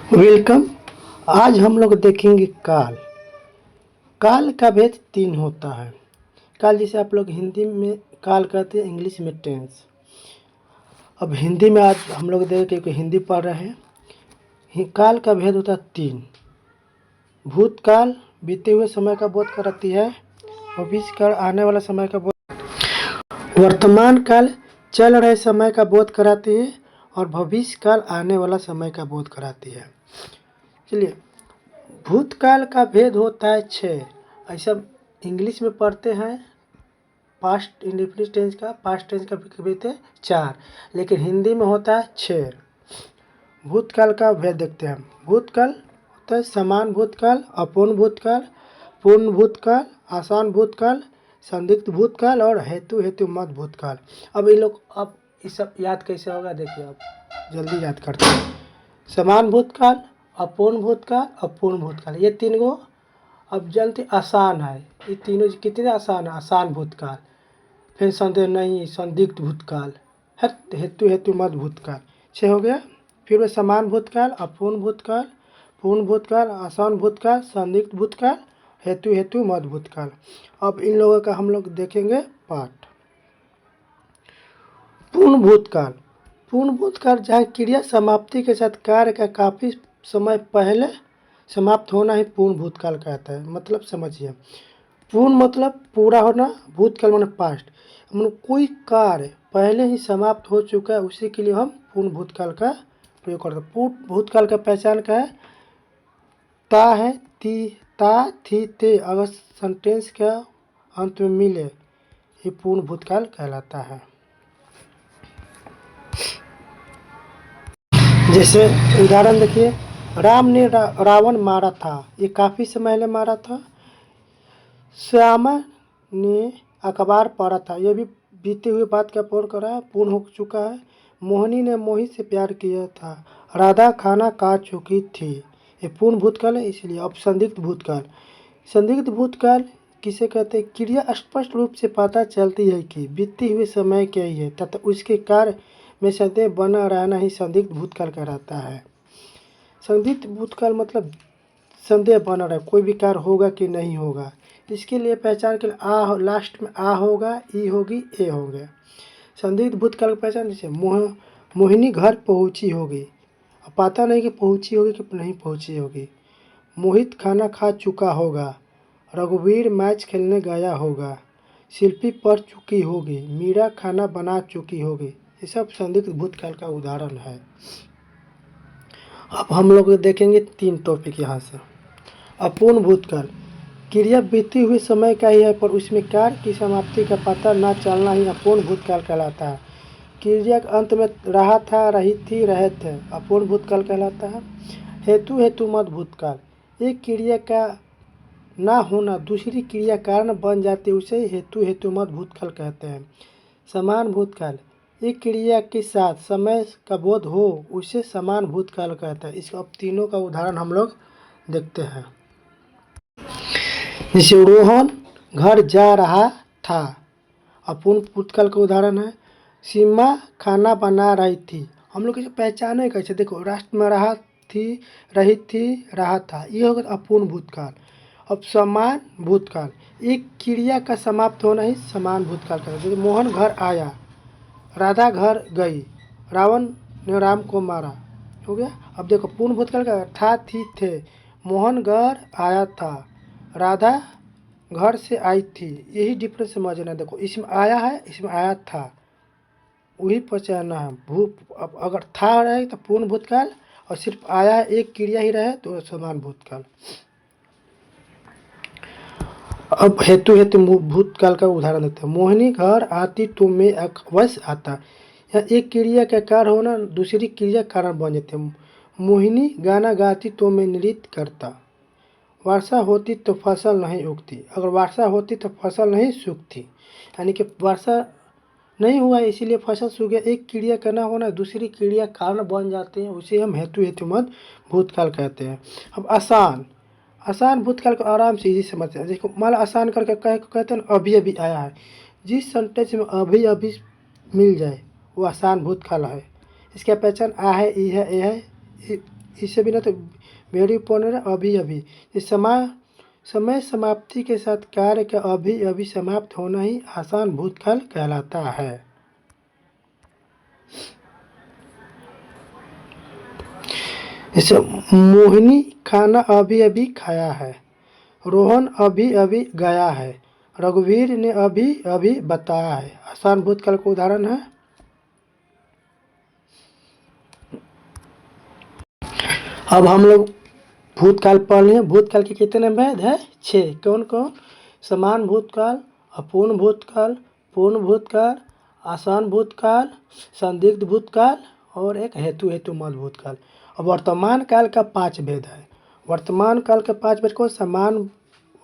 Welcome. आज हम लोग देखेंगे काल। काल का भेद 3 होता है। काल जिसे आप लोग हिंदी में काल कहते हैं, इंग्लिश में टेंस। अब हिंदी में आज हम लोग देखें क्योंकि हिंदी पढ़ रहे हैं। काल का भेद होता है 3। भूतकाल बीते हुए समय का बोध कराती है। भविष्यकाल आने वाला समय का बोध, वर्तमान काल चल रहे समय का बोध कराती है और भविष्यकाल आने वाला समय का बोध कराती है। चलिए, भूतकाल का भेद होता है 6। ऐसा इंग्लिश में पढ़ते हैं पास्ट इंडेफिनिट टेंस का, पास्ट टेंस का भेद है 4, लेकिन हिंदी में होता है 6। भूतकाल का भेद देखते हैं। भूतकाल होता है समान भूतकाल, अपूर्ण भूतकाल, पूर्ण भूतकाल, आसान भूतकाल, संदिग्ध भूतकाल और हेतु मत भूतकाल। अब ये लोग अब ये सब याद कैसे होगा, देखिए आप जल्दी याद करते हैं। समान भूतकाल, अपूर्ण भूतकाल, अपूर्ण भूतकाल, ये 3 गो अब जानते आसान है। ये तीनों कितने आसान है। आसान भूतकाल, फिर संदेह नहीं, संदिग्ध भूतकाल, हेतु मत भूतकाल, 6 हो गया। फिर वह समान भूतकाल, अपूर्ण भूतकाल, पूर्ण भूतकाल, आसान भूतकाल, संदिग्ध भूतकाल, हेतु मत भूतकाल। अब इन लोगों का हम लोग देखेंगे पाठ। पूर्ण भूतकाल। पूर्ण भूतकाल जहाँ क्रिया समाप्ति के साथ कार्य का काफ़ी समय पहले समाप्त होना ही पूर्ण भूतकाल कहता है। मतलब समझिए, पूर्ण मतलब पूरा होना, भूतकाल मतलब पास्ट, मतलब कोई कार्य पहले ही समाप्त हो चुका है, उसी के लिए हम पूर्ण भूतकाल का प्रयोग करते हैं। पूर्ण भूतकाल का पहचान क्या है? ता है, ती, ता, थी, ते अगर सेंटेंस का अंत में मिले, ये पूर्ण भूतकाल कहलाता है। जैसे उदाहरण देखिए, राम ने रावण मारा था, ये काफ़ी समय पहले मारा था। श्यामा ने अखबार पढ़ा था, यह भी बीते हुए बात का पूर्ण कर रहा है, पूर्ण हो चुका है। मोहिनी ने मोहित से प्यार किया था। राधा खाना खा चुकी थी, ये पूर्ण भूतकाल है। इसलिए अब संदिग्ध भूतकाल। संदिग्ध भूतकाल किसे कहते हैं? क्रिया स्पष्ट रूप से पता चलती है कि बीते हुए समय क्या ही है तथा उसके कार्य में संदेह बना रहना ही संदिग्ध भूतकाल कहलाता है। संदिग्ध भूतकाल मतलब संदेह बना रहा, कोई भी कार्य होगा कि नहीं होगा। इसके लिए पहचान के लिए लास्ट में आ होगा, ई होगी, ए होंगे। संदिग्ध भूतकाल की पहचान जैसे मोहिनी घर पहुंची होगी, अब पता नहीं कि पहुंची होगी कि नहीं पहुंची होगी। मोहित खाना खा चुका होगा, रघुवीर मैच खेलने गया होगा, शिल्पी पढ़ चुकी होगी, मीरा खाना बना चुकी होगी। ये सब संदिग्ध भूतकाल का उदाहरण है। अब हम लोग देखेंगे 3 टॉपिक यहाँ से। अपूर्ण भूतकाल, क्रिया बीते हुए समय का ही है पर उसमें कार्य की समाप्ति का पता न चलना ही अपूर्ण भूतकाल कहलाता है। क्रिया के अंत में रहा था, रही थी, रहे थे, अपूर्ण भूतकाल कहलाता है। हेतु मत भूतकाल, एक क्रिया का ना होना दूसरी क्रिया कारण बन जाती है, उसे हेतु मत भूतकाल कहते हैं। समान भूतकाल, एक क्रिया के साथ समय का बोध हो उसे समान भूतकाल कहते हैं। इसका अब तीनों का उदाहरण हम लोग देखते हैं। जैसे रोहन घर जा रहा था, अपूर्ण भूतकाल का उदाहरण है। सीमा खाना बना रही थी, हम लोग इसे पहचाने कैसे? देखो, राष्ट्र में रहा थी, रही थी, रहा था, ये होगा अपूर्ण भूतकाल। अब समान भूतकाल, एक क्रिया का समाप्त होना ही समान भूतकाल का। जैसे मोहन घर आया, राधा घर गई, रावण ने राम को मारा, हो गया। अब देखो पूर्ण भूतकाल का था, थी, थे, मोहन घर आया था, राधा घर से आई थी, यही डिफरेंस समझना। देखो इसमें आया है, इसमें आया था, वही पहचानना है। अब अगर था रहे तो पूर्ण भूतकाल और सिर्फ आया एक क्रिया ही रहे तो समान भूतकाल। अब हेतु भूतकाल का उदाहरण देते हैं। मोहिनी घर आती तो मैं अवश्य आता, यहाँ एक क्रिया का कार्य होना दूसरी क्रिया कारण बन जाते हैं। मोहिनी गाना गाती तो मैं नृत्य करता, वर्षा होती तो फसल नहीं उगती, अगर वर्षा होती तो फसल नहीं सूखती, यानी कि वर्षा नहीं हुआ इसीलिए फसल सूख गया। एक क्रिया करना होना दूसरी क्रिया कारण बन जाते हैं, उसे हम हेतु मत भूतकाल कहते हैं। अब आसान भूतकाल को आराम से इजी समझते हैं। देखो मान लो आसान करके कहते हैं अभी अभी आया है, जिस सेंटेंस में अभी अभी मिल जाए वो आसान भूतकाल है। इसका पहचान आ है, ई है, ए है, इससे भी ना तो वेरी इंपॉर्टेंट अभी अभी। इस समय समाप्ति के साथ कार्य का अभी अभी समाप्त होना ही आसान भूतकाल कहलाता है। जैसे मोहिनी खाना अभी अभी खाया है, रोहन अभी अभी गया है, रघुवीर ने अभी अभी बताया है। आसान भूतकाल का उदाहरण है। अब हम लोग भूतकाल पढ़ लिए। भूतकाल के कितने भेद है? 6। कौन कौन? समान भूतकाल, अपूर्ण भूतकाल, पूर्ण भूतकाल, आसान भूतकाल, संदिग्ध भूतकाल और एक हेतु मद भूतकाल। अब वर्तमान काल का 5 भेद है। वर्तमान काल के 5 भेद को समान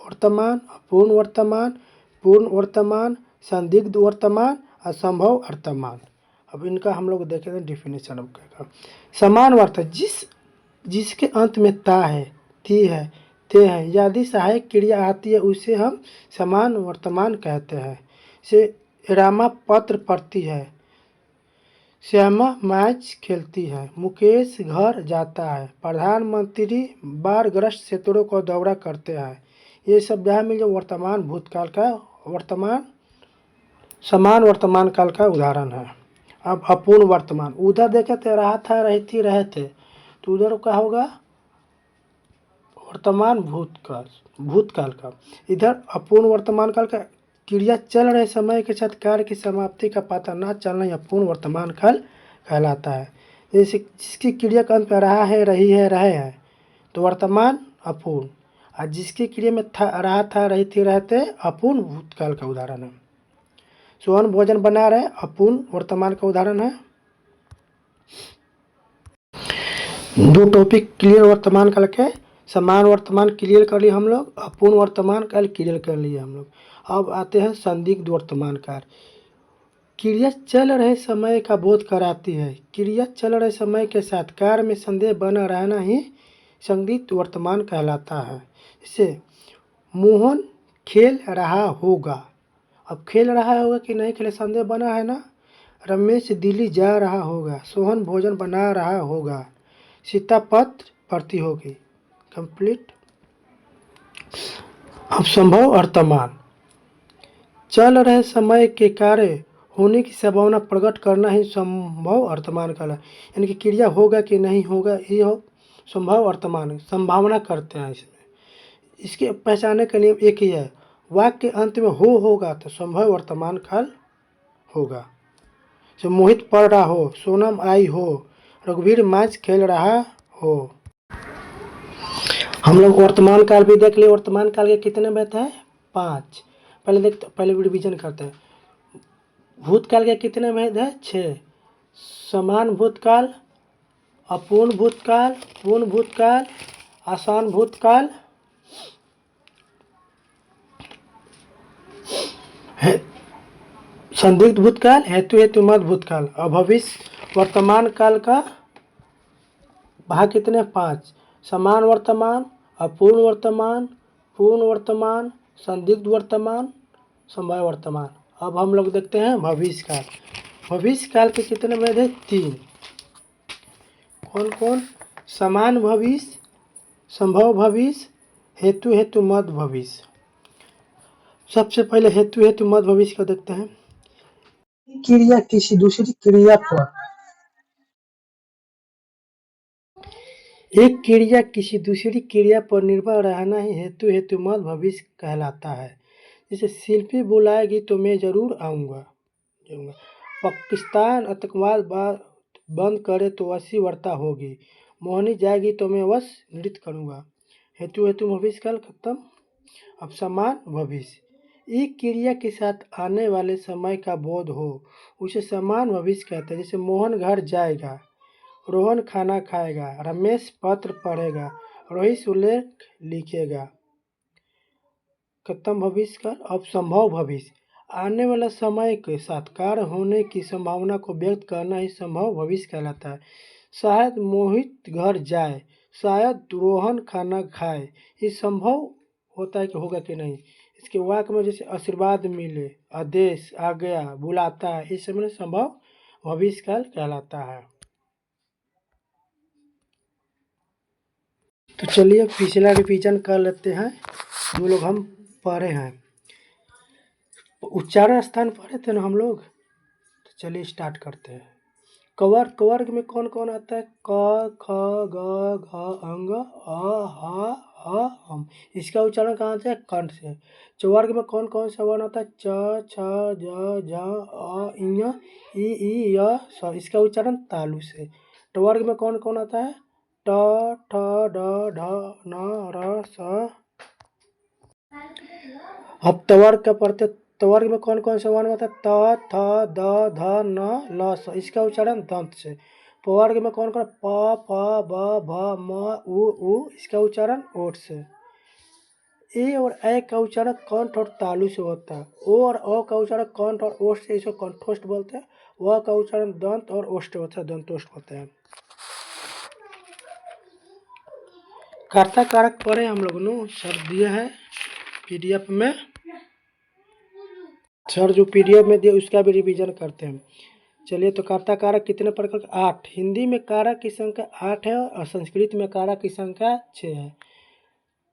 वर्तमान, अपूर्ण वर्तमान, पूर्ण वर्तमान, संदिग्ध वर्तमान, असंभव वर्तमान। अब इनका हम लोग देखेंगे डिफिनेशन। अब समान वर्तमान जिसके अंत में ता है, ती है, ते है यदि सहायक क्रिया आती है उसे हम समान वर्तमान कहते हैं। से रामा पत्र पढ़ती है, श्यामा मैच खेलती है, मुकेश घर जाता है, प्रधानमंत्री बाढ़ग्रस्त क्षेत्रों को दौरा करते हैं। ये सब जहाँ मिल जो वर्तमान भूतकाल का समान वर्तमान काल का उदाहरण है। अब अपूर्ण वर्तमान, उधर देखे थे रहा था, रही थी, रहे थे, तो उधर क्या होगा? वर्तमान भूतकाल का। इधर अपूर्ण वर्तमान काल का क्रिया चल रहे समय के साथ कार्य की समाप्ति का पता न चलना या अपूर्ण वर्तमान काल कहलाता है। जैसे जिसकी क्रिया का अंत में रहा है, रही है, रहे हैं तो वर्तमान अपूर्ण, और जिसकी क्रिया में रहा था, रही थी, रहते अपूर्ण भूतकाल का उदाहरण है। सोहन भोजन बना रहे अपूर्ण वर्तमान का उदाहरण है। दो टॉपिक क्लियर वर्तमान काल के। समान वर्तमान क्लियर कर लिए हम लोग, अपूर्ण वर्तमान काल क्लियर कर लिए हम लोग। अब आते हैं संदिग्ध वर्तमान काल। क्रिया चल रहे समय का बोध कराती है। क्रिया चल रहे समय के साथ कार्य में संदेह बना रहना ही संदिग्ध वर्तमान कहलाता है। जैसे मोहन खेल रहा होगा, अब खेल रहा होगा कि नहीं खेले संदेह बना है ना। रमेश दिल्ली जा रहा होगा, सोहन भोजन बना रहा होगा, सीता पत्र पढ़ती होगी। कंप्लीट। अब संभव वर्तमान, चल रहे समय के कार्य होने की संभावना प्रकट करना ही संभव वर्तमान काल है। यानी कि क्रिया होगा कि नहीं होगा, ये हो संभव वर्तमान, संभावना करते हैं इसमें। इसके पहचानने का नियम एक ही है, वाक्य के अंत में हो होगा तो संभव वर्तमान काल होगा। जो मोहित पढ़ रहा हो, सोनम आई हो, रघुवीर मैच खेल रहा हो। हम लोग वर्तमान काल भी देख लिए। वर्तमान काल के कितने भेद हैं? 5। पहले रिवीजन करते हैं। भूतकाल के कितने भेद हैं? 6। समान भूतकाल, अपूर्ण भूतकाल, पूर्ण भूतकाल, आसान भूतकाल, संदिग्ध भूतकाल, हेतु मद भूतकाल। और भविष्य वर्तमान काल का भाग कितने? 5। समान वर्तमान, अपूर्ण वर्तमान, पूर्ण वर्तमान, संदिग्ध वर्तमान, संभाव्य वर्तमान। अब हम लोग देखते हैं भविष्य काल। भविष्य काल के कितने भेद हैं? 3। कौन कौन? समान भविष्य, संभव भविष्य, हेतु मद भविष्य। सबसे पहले हेतु मद भविष्य को देखते हैं। क्रिया किसी दूसरी क्रिया पर, एक क्रिया किसी दूसरी क्रिया पर निर्भर रहना ही हेतु मद भविष्य कहलाता है। जैसे शिल्पी बुलाएगी तो मैं ज़रूर आऊँगा। पाकिस्तान आतंकवाद बंद करे तो वैसी वार्ता होगी। मोहिनी जाएगी तो मैं बस नृत्य करूँगा। हेतु भविष्य काल खत्म। अब समान भविष्य, एक क्रिया के साथ आने वाले समय का बोध हो उसे समान भविष्य कहते हैं। जैसे मोहन घर जाएगा, रोहन खाना खाएगा, रमेश पत्र पढ़ेगा, रोहित उल्लेख लिखेगा। खत्म भविष्य काल। अब संभव भविष्य, आने वाला समय के साथ कार्य होने की संभावना को व्यक्त करना ही संभव भविष्य कहलाता है। शायद मोहित घर जाए, शायद रोहन खाना खाए, ये संभव होता है कि होगा कि नहीं। इसके वाक्य में जैसे आशीर्वाद मिले, आदेश, आज्ञा, बुलाता है, इस समय संभव भविष्य काल कहलाता है। तो चलिए पिछला रिवीजन कर लेते हैं जो लोग हम पढ़े हैं। उच्चारण स्थान पढ़े थे ना हम लोग, तो चलिए स्टार्ट करते हैं। कवर्ग में कौन कौन आता है? क ख ग घ अंग अ ह हम। इसका उच्चारण कहाँ से? कंठ से। चवर्ग में कौन कौन सा वर्ण आता है? च छ ज झ अ इ ई य स। इसका उच्चारण तालु से। टवर्ग में कौन कौन आता है? ट ठ ड ढ न र स। अब तवर्ग का पढ़ते। तवर्ग में कौन कौन सा वर्ण होता है? त थ द ध न ल स। इसका उच्चारण दंत से। पवर्ग में कौन कौन? प फ ब भ म उ। इसका उच्चारण ओठ से। ए और ए का उच्चारण कंठ और तालु से होता है। ओ और अ का उच्चारण कंठ और ओष्ठ से, इसको कंठोष्ठ बोलते हैं। व का उच्चारण दंत और ओष्ठ होता है, दंतोष्ठ होता है। कर्ता कारक पढ़े हम लोग नो, सर दिए हैं पीडीएफ में। सर जो पीडीएफ में दिए उसका भी रिवीजन करते हैं। चलिए, तो कर्ता कारक कितने प्रकार के? 8। हिंदी में कारक की संख्या 8 है और संस्कृत में कारक की संख्या 6 है।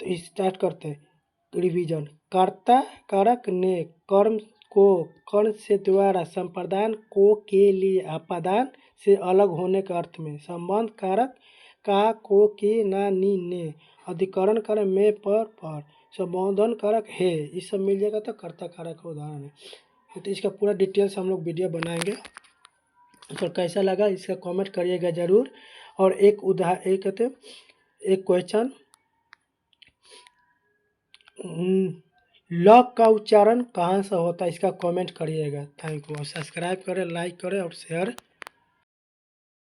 तो स्टार्ट करते हैं रिवीजन। कर्ता कारक ने कर्म को कर्ण से द्वारा संप्रदान को के लिए अपादान से अलग होने के अर्थ में। संबंध कारक का को के ना नी ने। अधिकरण कारक में पर। संबोधन कारक है। ये सब मिल जाएगा तो कर्ता कारक का उदाहरण है। तो इसका पूरा डिटेल्स हम लोग वीडियो बनाएंगे। तो कैसा लगा इसका कमेंट करिएगा ज़रूर। और एक क्वेश्चन, ल का उच्चारण कहाँ से होता है, इसका कमेंट करिएगा। Thank you. और सब्सक्राइब करें, लाइक करें और शेयर